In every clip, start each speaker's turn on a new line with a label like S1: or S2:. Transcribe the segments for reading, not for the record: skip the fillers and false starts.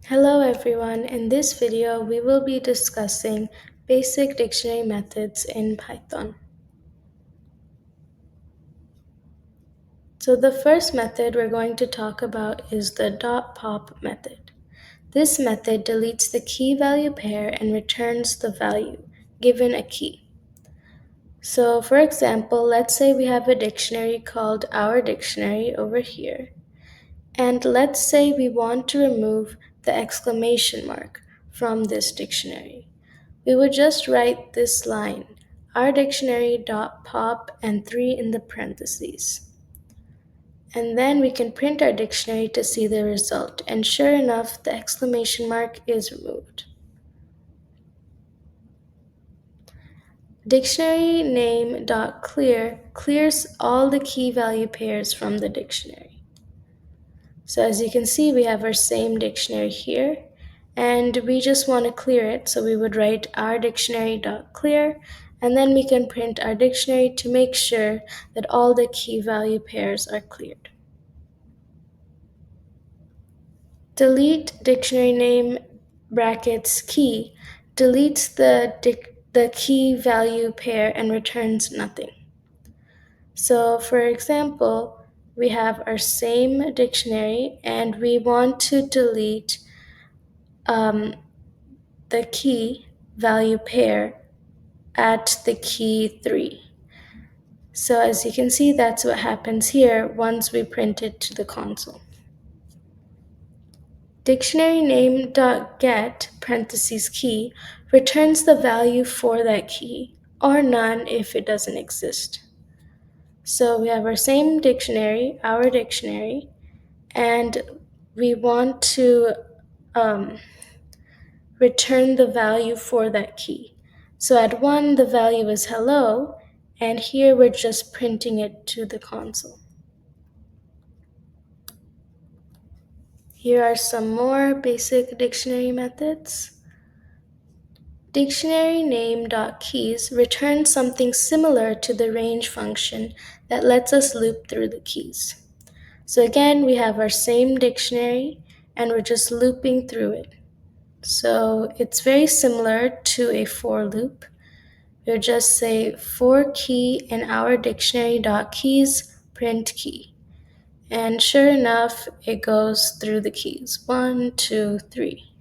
S1: Hello everyone, in this video we will be discussing basic dictionary methods in Python. So the first method we're going to talk about is the .pop method. This method deletes the key value pair and returns the value given a key. So for example, let's say we have a dictionary called Our Dictionary over here. And let's say we want to remove the exclamation mark from this dictionary. We would just write this line, our dictionary.pop and 3 in the parentheses. And then we can print our dictionary to see the result. And sure enough, the exclamation mark is removed. Dictionary name.clear clears all the key value pairs from the dictionary. So as you can see, we have our same dictionary here, and we just want to clear it. So we would write our dictionary.clear, and then we can print our dictionary to make sure that all the key value pairs are cleared. Delete dictionary name brackets key deletes the key value pair and returns nothing. So for example, we have our same dictionary and we want to delete the key value pair at the key 3. So as you can see, that's what happens here once we print it to the console. Dictionary name.get parentheses key returns the value for that key, or none if it doesn't exist. So we have our same dictionary, Our Dictionary, and we want to return the value for that key. So at 1, the value is hello, and here we're just printing it to the console. Here are some more basic dictionary methods. Dictionary name.keys returns something similar to the range function that lets us loop through the keys. So again, we have our same dictionary, and we're just looping through it. So it's very similar to a for loop. We'll just say for key in our dictionary.keys print key. And sure enough, it goes through the keys. 1, 2, 3.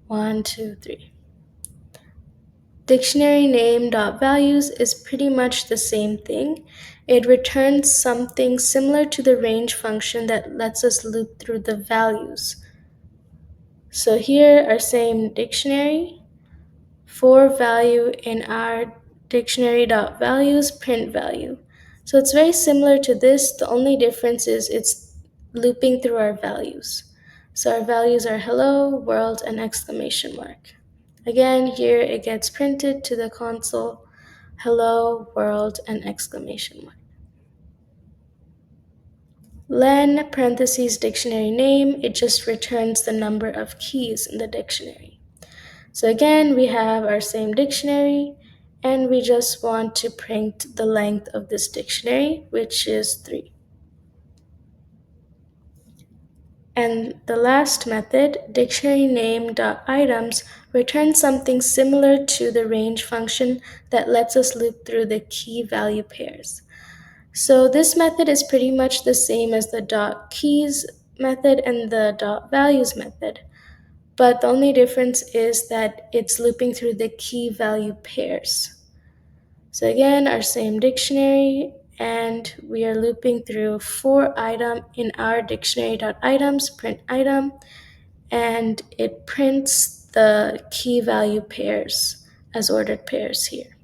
S1: 1, 2, 3. Dictionary name.values is pretty much the same thing. It returns something similar to the range function that lets us loop through the values. So here, our same dictionary. For value in our dictionary.values print value. So it's very similar to this. The only difference is it's looping through our values. So our values are hello, world, and exclamation mark. Again, here it gets printed to the console, hello, world, and exclamation mark. Len parentheses dictionary name, it just returns the number of keys in the dictionary. So again, we have our same dictionary, and we just want to print the length of this dictionary, which is 3. And the last method, dictionary name.items, returns something similar to the range function that lets us loop through the key value pairs. So this method is pretty much the same as the .keys method and the .values method. But the only difference is that it's looping through the key value pairs. So again, our same dictionary, and we are looping through for item in our dictionary.items print item, and it prints the key value pairs as ordered pairs here.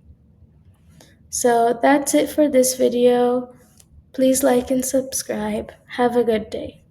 S1: So that's it for this video. Please like and subscribe. Have a good day.